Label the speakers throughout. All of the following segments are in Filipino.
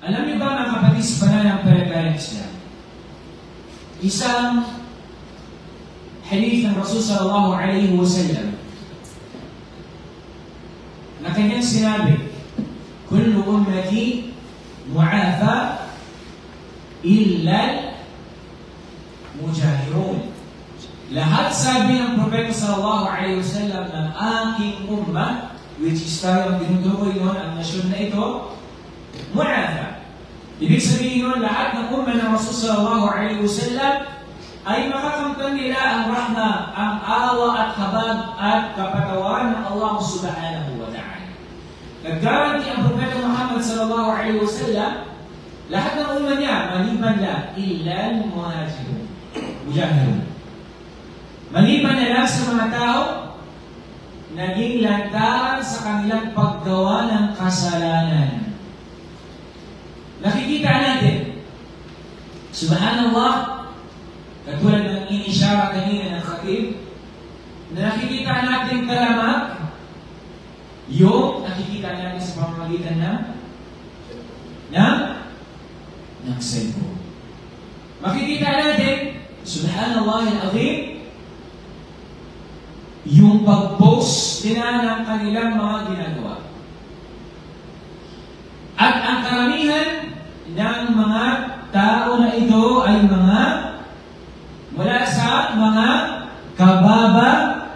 Speaker 1: Alam niyo ba mga kapatid sa pananampalatayang Islam, isang hadith ng Rasul sallallahu alaihi wasallam na kanyang sinabi, kullu ummati mu'afa illa mujahirun. Lahat, sabi ng Propeta sallallahu alaihi wasallam, ng aking ummah, which is tayo ang tinutukoy noon, ang nasyon na ito, mu'afa. Ibig sabihin nun, lahat ng ummah ng Rasul sallallahu alaihi wasallam ay makakamtan nila ang rahma, ang awa at habag at kapatawaran ng Allah subhanahu wa ta'ala. Nag-guarantee ang Propeta Muhammad sallallahu alaihi wasallam, lahat ng ummah niya, maliban lang, illa mujahirun. Maliban na lang sa mga tao, naging lantaran sa kanilang paggawa ng kasalanan. Nakikita natin, subhanallah, katulad ng inisyara kanina ng khatib, na nakikita natin kalamak, yung nakikita natin sa pamamagitan ng cellphone. Makikita natin, subhanallah al-azim, yung pag-post nila ng kanilang mga ginagawa. At ang karamihan ng mga tao na ito ay mga mula sa mga kababaihan.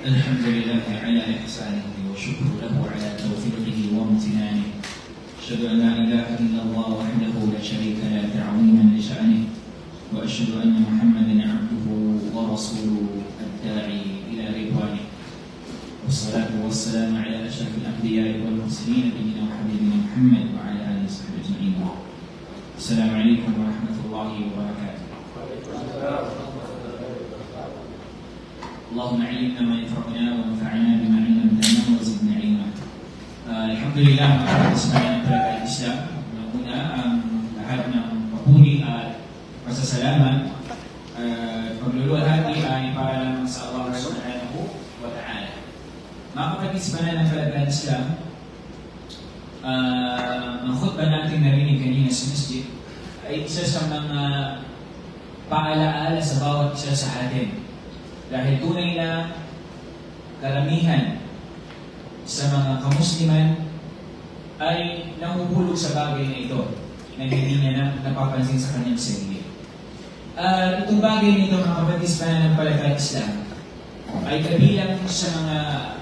Speaker 1: Alhamdulillah ala ihsanihi wa shukru lahu ala tawfiqihi wa imtinanihi. Asyhadu an la ilaha illallah wahdahu la syarika la ta'ziman li sya'nihi. وأشهد أن محمدا عبده ورسوله الداعي إلى رضوانه والصلاة والسلام على أشرف الأنبياء والمرسلين نبينا وحبيبنا محمد وعلى آله وصحبه أجمعين. السلام عليكم ورحمة الله وبركاته. اللهم علمنا ما ينفعنا وانفعنا بما علمتنا وزدنا علما. الحمد لله على اسماء الإسلام. Una ang lahat ng papuri at pasasalamat at pagluluhati ay para lamang sa Allah subhanahu wa ta'ala. Mga kapatid sa pananampalatayang Islam, ang khutbah natin narinig kanina sa masjid ay isa sa mga paalaala sa bawat isa sa atin. Dahil tunay na karamihan sa mga kamusliman ay namubulog sa bagay na ito na hindi niya napapansin sa kanyang sarili. Itong bagay nito, mga kapatid sa pananampalatayang Islam, ay kabilang sa mga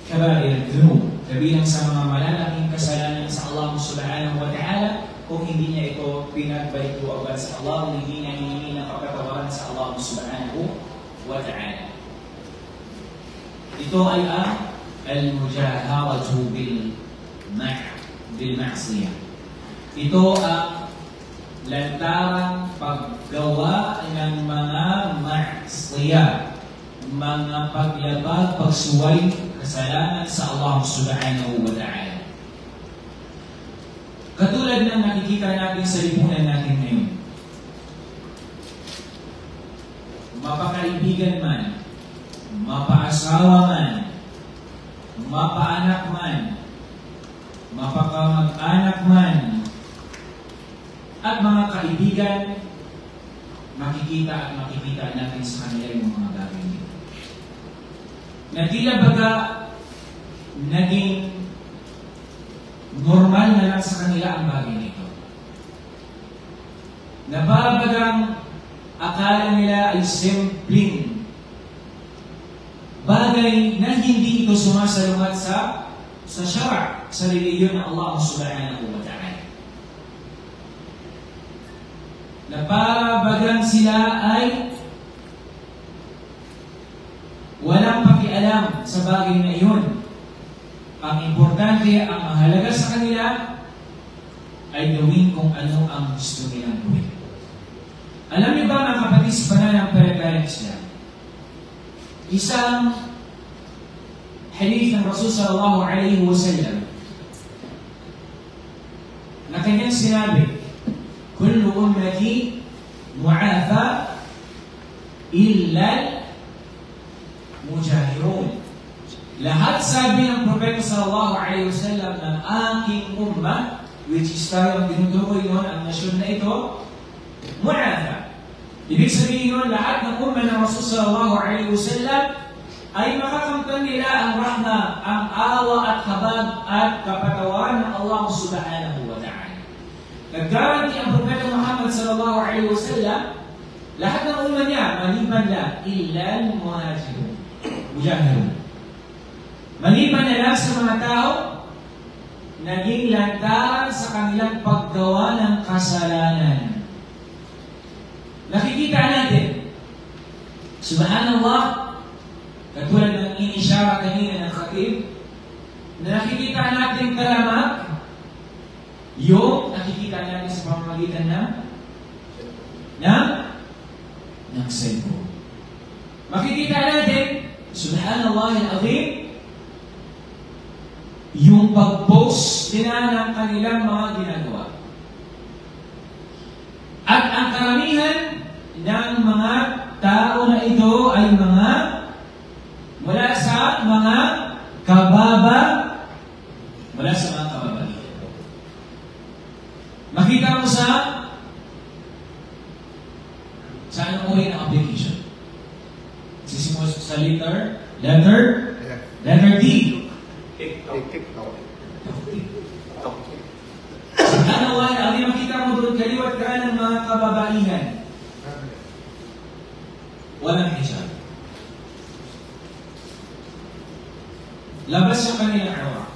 Speaker 1: kabair, dhunub, kabilang sa mga malalaking kasalanan sa Allah subhanahu wa ta'ala kung hindi niya ito pinagbalituagan sa Allah, kung hindi niya hiningi ng kapatawaran sa Allah subhanahu wa ta'ala. Ito ay ang al-mujaharatu bil-ma'siyah. Ito ang lantarang paggawa ng mga ma'siyah, mga paglabag, pagsuway, kasalanan sa Allah subhanahu wa ta'ala. Katulad ng nakikita natin sa lipunan natin ngayon, mapakaibigan man, mapaasawa man, mapaanak man, mapakamag-anak man, at mga kaibigan, makikita at makikita natin sa kanila yung mga bagay nito. Na tila baga naging normal na lang sa kanila ang bagay nito. Na para bagang akala nila ay simpleng bagay na hindi ito sumasalungat sa syara, sa reliyon ng Allah subhanahu wa ta'ala. Na para bagang sila ay walang pakialam sa bagay na iyon. Ang importante, ang mahalaga sa kanila ay gawin kung ano ang gusto nilang gawin. Alam niyo ba mga kapatid sa pananampalatayang Islam, isang hadith ng Rasul sallallahu alaihi wasallam na kanyang sinabi, kullu ummati mu'afa illa mujahirun. Lahat sabi ng Propeta sallallahu alaihi wasallam ng aking ummah, which is tayo ang tinutukoy nun, ang nasyon na ito, mu'afa. Ibig sabihin nun, lahat ng ummah ng Rasul sallallahu alaihi wasallam ay makakamtan nila ang rahma, ang awa at habag at kapatawaran ng Allah subhanahu wa ta'ala. Nag-guarantee ang Propeta Muhammad sallallahu alaihi wasallam lahat ng ummah niya, maliban lang, ilan muhajirun, mujahirun. Maliban na lang sa mga tao, naging lantaran sa kanilang paggawa ng kasalanan. Nakikita natin, subhanallah, katulad ng inisyara kanina ng khatib, na nakikita natin kalamak, yung nakikita natin sa pamamagitan ng cellphone. Makikita natin, subhanallah al-azim, yung pag-post nila ng kanilang mga ginagawa. At ang karamihan ng mga tao na ito ay mga mula sa mga kababaihan. Makita mo sa anong uri ng application? Sisimula sa letter D.
Speaker 2: TikTok.
Speaker 1: Ano wala, ang makita mo doon kaliwat ka ng mga kababaihan. Walang hijab. Labas yung kanilang awa.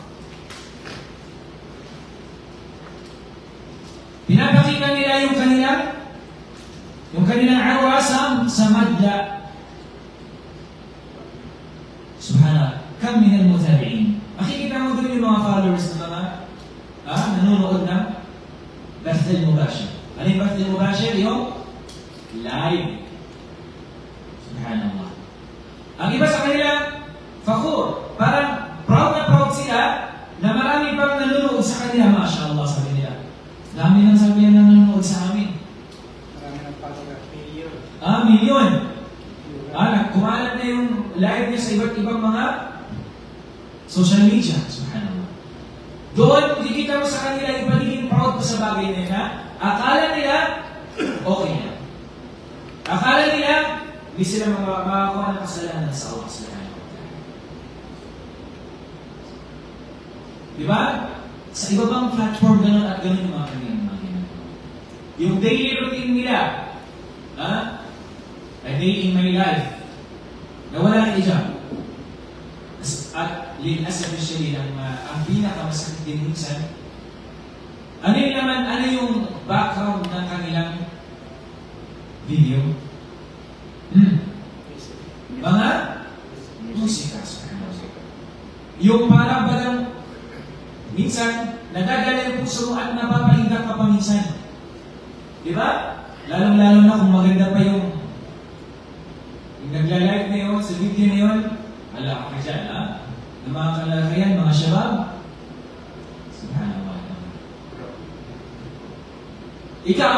Speaker 1: Pinapakita nila yung kanilang awa sa madla. Subhanallah, kam min al-mutabi'in. Makikita mo doon yung mga followers na mga nanonood ng Bath al-Mubashir. Ano yung Bath al-Mubashir? Yung live. Subhanallah. Ang iba sa kanila, fakhur. Parang proud na proud sila na marami pang nanonood sa kanila. MashaAllah, sabi nila. Dami nang sabi na nanonood sa amin.
Speaker 2: Marami ng followers. Million.
Speaker 1: Million. Kumalat na yung live niya sa iba't ibang mga social media. Subhanallah. Doon, kikita mo sa kanila yung pagiging proud ko sa bagay na yun. Akala nila, okay na. Akala nila, hindi sila makakuha ng kasalanan sa Allah subhanahu wa ta'ala. Diba? Sa iba bang platform, gano'n at gano'n yung mga kanilang mga ginagawa. Yung daily routine nila, a day in my life, na wala na hijab. At linas especially ang pinakamasakit din minsan, ano yung background ng kanilang video? Mga musika. Yung parang balang minsan, nadadala yung puso mo at napapahinga ka pa minsan. Diba? Lalong-lalo na kung maganda pa yung nagla-live na yun, sa video na yun, ala ka dyan, ng mga kalakayan, mga syabab. Subhanallah. Ikaw,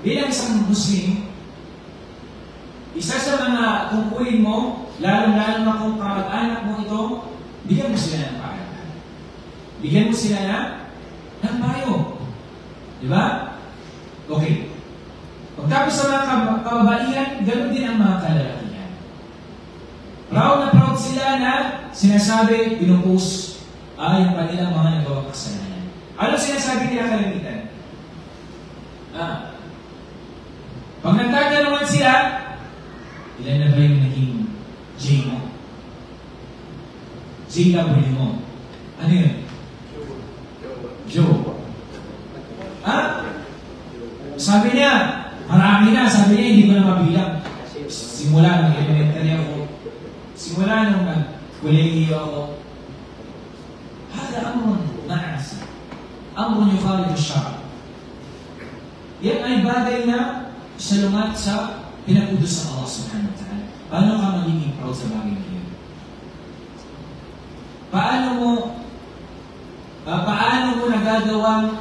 Speaker 1: bilang isang Muslim, isa sa mga tungkulin mo, lalong-lalo na kung kamag-anak mo ito, bigyan mo sila ng paaralan. Bigyan mo sila ng payo. Diba? Okay. Pagtapos sa mga kababaihan, ganoon din ang mga kalalakihan. Proud na proud sila na sinasabi, pinupost yung kanilang mga nagawang kasalanan. Ano sinasabi nila kalamitan? Pag nagtatanungan sila, ilan na ba yung naging J mo? JW mo? Ano yun? Joe. Sabi niya, marami na. Sabi niya, hindi ko na mabilang. Simula ng elementary ako. Simula nung nag-kolehiyo ako. Hada amrun na'asa. Amrun yukhalid ash-shar'. Yan ay bagay na salungat sa pinag-utos ng Allah subhanahu wa ta'ala. Paano ka magiging proud sa bagay na yun? Paano mo nagagawang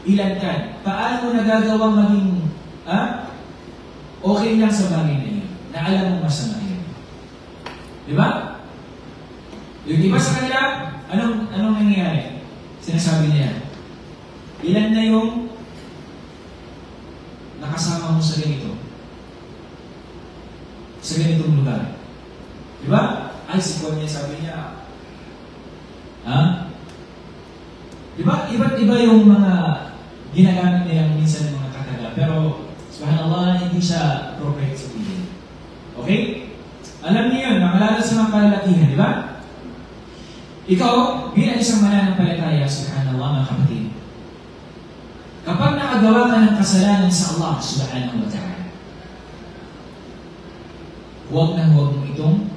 Speaker 1: ilantan? Paano mo nagagawang maging okay lang sa bagay na yun? Na alam mo masama yun. Di ba? Yung iba sa kanila, anong nangyayari? Sinasabi nila, ilan na yung nakasama mo sa ganito? Sa ganitong lugar. Diba? Ay, si Juan niya sabi niya, diba? Iba't iba yung mga ginagamit nilang minsan ng mga kataga. Pero, subhanallah, hindi siya appropriate sa tingin. Okay? Alam niyo yun, nakalala sa mga kalalakihan, di ba? Ikaw, bilang isang mananampalataya, subhanallah, mga kapatid, kapag nakagawa ka ng kasalanan sa Allah, subhanahu wa ta'ala, huwag mo itong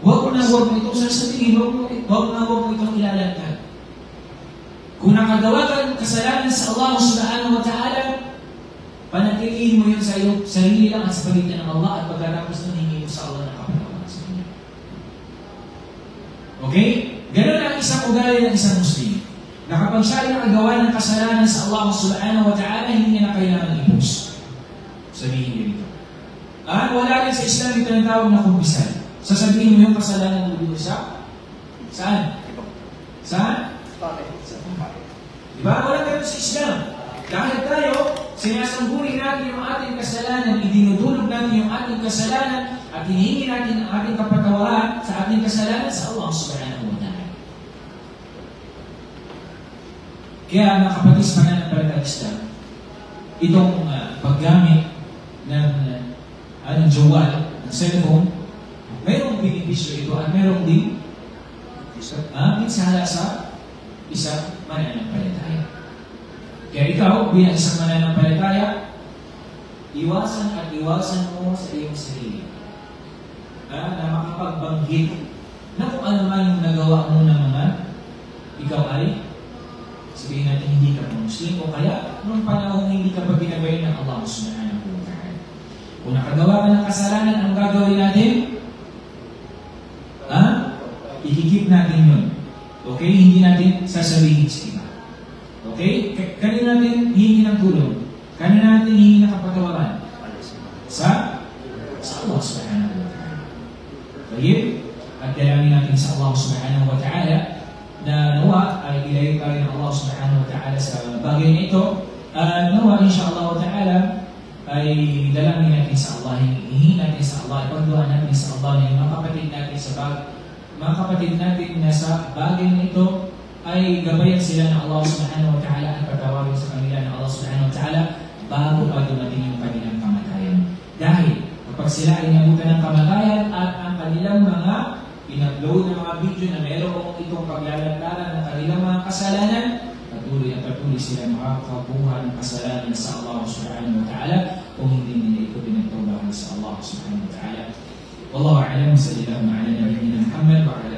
Speaker 1: huwag mo itong sasabihin, huwag mo itong ilalantad. Kung nakagawa ka ng kasalanan sa Allah subhanahu wa ta'ala, panatilihin mo yun sa iyong sarili lang at sa pagitan ng Allah at pagkatapos nun hingi mo sa Allah na kapatawaran sa Kanya. Okay? Ganun ang isang ugali ng isang Muslim. Na kapag siya ay nakagawa ng kasalanan sa Allah subhanahu wa ta'ala, hindi niya na kailangan ipos. Sabihin niyo dito. Wala rin sa Islam ito ang tawag na kumpisal. Sasabihin mo yung kasalanan mo dito sa? Saan? Saan? Diba? Wala tayo sa Islam. Dahil tayo, sinasamburi natin yung ating kasalanan, idinudulog natin yung ating kasalanan, at hinihingi natin ang ating kapatawaran sa ating kasalanan sa Allah subhanahu wa ta'ala. Kaya mga kapatid sa pananampalatayang Islam, itong paggamit ng jawal, ng cellphone, mayroong benepisyo ito at mayroong din pinsala sa isang mananampalataya. Kaya ikaw, bilang isang mananampalataya, iwasan mo sa iyong sarili na makapagbanggit na kung ano man yung nagawa mo ng mga ikaw ay sabihin natin hindi ka Muslim o kaya nung panahon hindi ka pa ginabayan ng Allah subhanahu wa ta'ala. Kung nakagawa ka ng kasalanan, ang gagawin natin? Ikikip natin yun. Okay? Hindi natin sasabihin sa iba. Okay? Kanina natin hihingi ng tulong. Kanina natin hihingi ng kapatawaran. Sa Allah subhanahu wa ta'ala. Baik? At dalangin natin sa Allah subhanahu wa ta'ala na nawa ay ilayo tayo ng Allah subhanahu wa ta'ala sa bagay na ito. Nawa insyaAllah ta'ala ay dalangin natin sa Allah, hihingi natin sa Allah, ipagduhan natin sa Allah na yung mga kapatid natin na sa bagay na ito ay gabayan sila ng Allah subhanahu wa ta'ala at patawarin sa kanila ng Allah subhanahu wa ta'ala bago pa dumating yung kanilang kamatayan. Dahil kapag sila ay nabutan ng kamatayan at ang kanilang mga in-upload na mga video na mayroong itong paglalantaran ng kanilang mga kasalanan, patuloy sila makakabuha ng kasalanan sa Allah subhanahu wa ta'ala kung hindi nila ito pinagtawbahan sa Allah subhanahu wa ta'ala. Wallahu a'lam, sallallahu ala nabiyyina Muhammad wa ala